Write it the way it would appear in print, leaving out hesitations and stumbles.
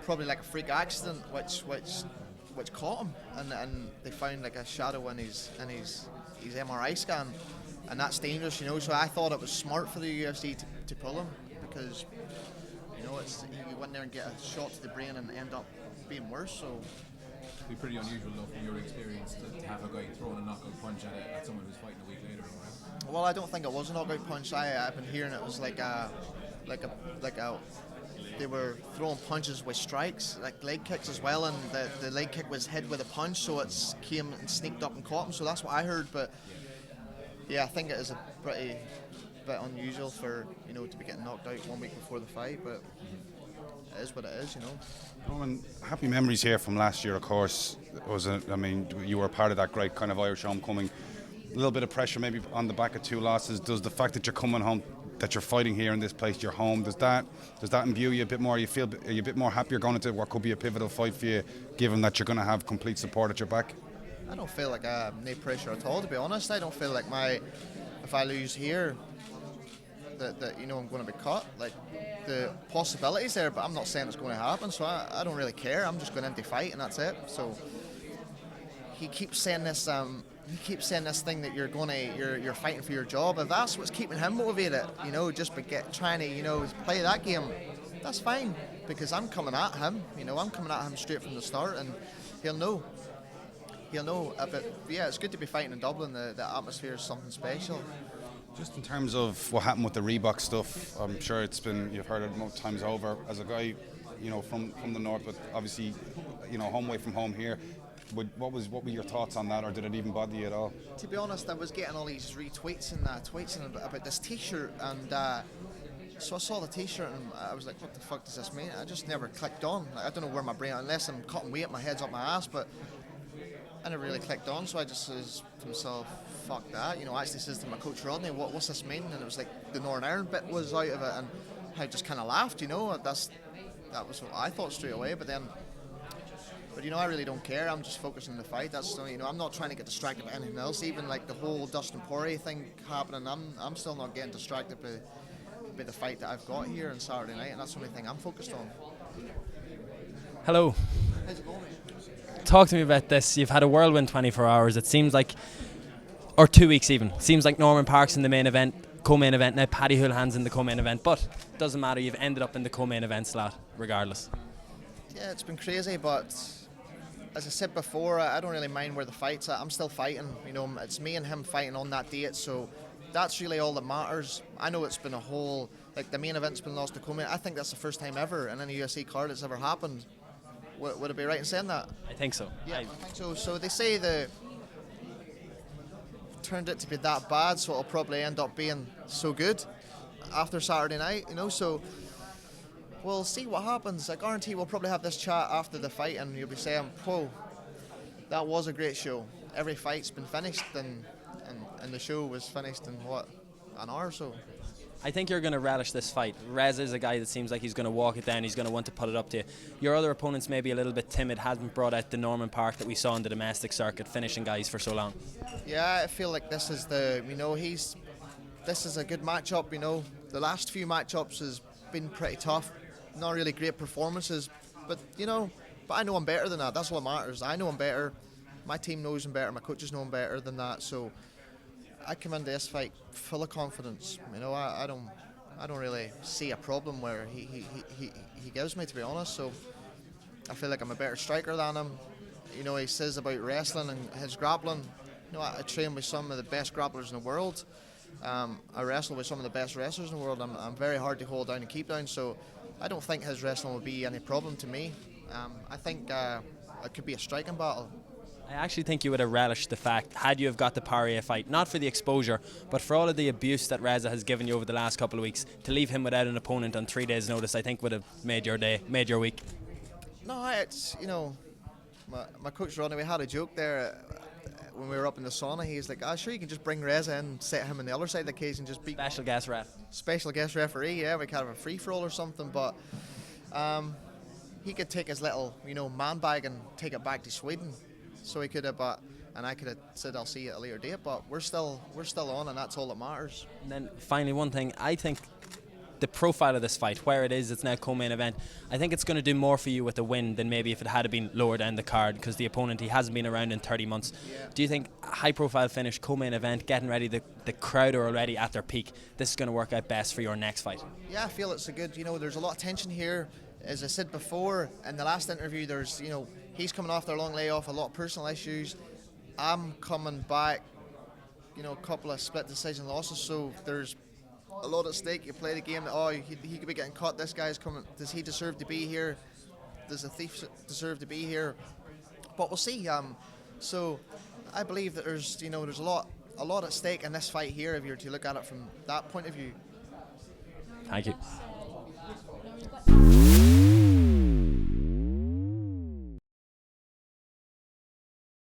probably like a freak accident, which caught him, and they found like a shadow in his MRI scan, and that's dangerous, you know. So I thought it was smart for the UFC to pull him, because you know you go in there and get a shot to the brain and end up being worse. So it'd be pretty unusual though, from your experience, to have a guy throwing a knockout punch at someone who's fighting a week later. Right? Well, I don't think it was a knockout punch. I've been hearing it was like a they were throwing punches with strikes, like leg kicks as well, and the leg kick was hit with a punch, so it came and sneaked up and caught him. So that's what I heard. But yeah, I think it is a pretty bit unusual for, you know, to be getting knocked out 1 week before the fight, but it is what it is, you know. Norman, happy memories here from last year, of course. You were a part of that great kind of Irish homecoming. A little bit of pressure maybe on the back of 2 losses. Does the fact that you're coming home, that you're fighting here in this place, your home, does that imbue you a bit more? Are you a bit more happier going into what could be a pivotal fight for you, given that you're going to have complete support at your back? I don't feel like I have no pressure at all, to be honest. I don't feel like if I lose here, that you know I'm going to be cut. Like, the possibility's there, but I'm not saying it's going to happen. So I don't really care. I'm just going in to fight, and that's it. So he keeps saying this. He keeps saying this thing that you're fighting for your job. If that's what's keeping him motivated, you know, just trying to, you know, play that game, that's fine, because I'm coming at him. You know, I'm coming at him straight from the start, and he'll know. But yeah, it's good to be fighting in Dublin. The atmosphere is something special. Just in terms of what happened with the Reebok stuff, I'm sure you've heard it most times over. As a guy, you know, from the north, but obviously, you know, home away from home here. What were your thoughts on that, or did it even bother you at all? To be honest, I was getting all these retweets and tweets about this T-shirt, and so I saw the T-shirt and I was like, "What the fuck does this mean?" I just never clicked on. Like, I don't know where my brain, unless I'm cutting weight, my head's up my ass, but I never really clicked on. So I just says to myself, "Fuck that." You know, I actually says to my coach Rodney, "What's this mean?" And it was like the Northern Ireland bit was out of it, and I just kind of laughed. You know, that was what I thought straight away, But you know, I really don't care. I'm just focused on the fight. That's, you know, I'm not trying to get distracted by anything else. Even like the whole Dustin Poirier thing happening, I'm still not getting distracted by the fight that I've got here on Saturday night, and that's the only thing I'm focused on. Hello. How's it going? Talk to me about this. You've had a whirlwind 24 hours. It seems like, or 2 weeks even. It seems like Norman Parke's in the main event, co-main event. Now Paddy Houlihan's in the co-main event, but it doesn't matter. You've ended up in the co-main event slot regardless. Yeah, it's been crazy, but as I said before, I don't really mind where the fight's at. I'm still fighting. You know, it's me and him fighting on that date, so that's really all that matters. I know it's been a whole, like, the main event's been lost to co-main. I think that's the first time ever in any UFC card it's ever happened. Would it be right in saying that? I think so. Yeah, I think so. So they say turned it to be that bad, so it'll probably end up being so good after Saturday night, you know, so we'll see what happens. I guarantee we'll probably have this chat after the fight, and you'll be saying, "Whoa, that was a great show." Every fight's been finished, and the show was finished in an hour or so. I think you're going to relish this fight. Reza is a guy that seems like he's going to walk it down. He's going to want to put it up to you. Your other opponents may be a little bit timid, hasn't brought out the Norman Parke that we saw in the domestic circuit, finishing guys for so long. Yeah, I feel like this is this is a good matchup. You know, the last few matchups has been pretty tough. Not really great performances, but I know I'm better than that. That's what matters. I know I'm better. My team knows I'm better. My coaches know I'm better than that. So I come into this fight full of confidence. You know, I don't really see a problem where he gives me, to be honest. So I feel like I'm a better striker than him. You know, he says about wrestling and his grappling. You know, I train with some of the best grapplers in the world. I wrestle with some of the best wrestlers in the world. I'm very hard to hold down and keep down. So I don't think his wrestling will be any problem to me. I think it could be a striking battle. I actually think you would have relished the fact, had you have got the Poirier fight, not for the exposure, but for all of the abuse that Reza has given you over the last couple of weeks, to leave him without an opponent on 3 days' notice, I think would have made your day, made your week. No, it's, you know, my coach Ronnie, we had a joke there when we were up in the sauna. He's like, sure you can just bring Reza in, set him on the other side of the cage and just beat Special guest ref. Special guest referee, yeah, we could have a free-for-all or something, but he could take his little, man bag and take it back to Sweden. So he could have, and I could have said I'll see you at a later date, but we're still on, and that's all that matters. And then finally, one thing, I think the profile of this fight, where it is, it's now co-main event. I think it's going to do more for you with a win than maybe if it had been lower down the card, because the opponent, he hasn't been around in 30 months. Do you think high profile finish, co-main event, getting ready, the crowd are already at their peak, this is going to work out best for your next fight? Yeah, I feel it's a good, there's a lot of tension here. As I said before in the last interview, there's, he's coming off their long layoff, a lot of personal issues. I'm coming back, a couple of split decision losses, so there's a lot at stake. You play the game that, he could be getting caught, this guy's coming, does he deserve to be here? Does the thief deserve to be here? But we'll see. So I believe that there's a lot at stake in this fight here if you're to look at it from that point of view. Thank you.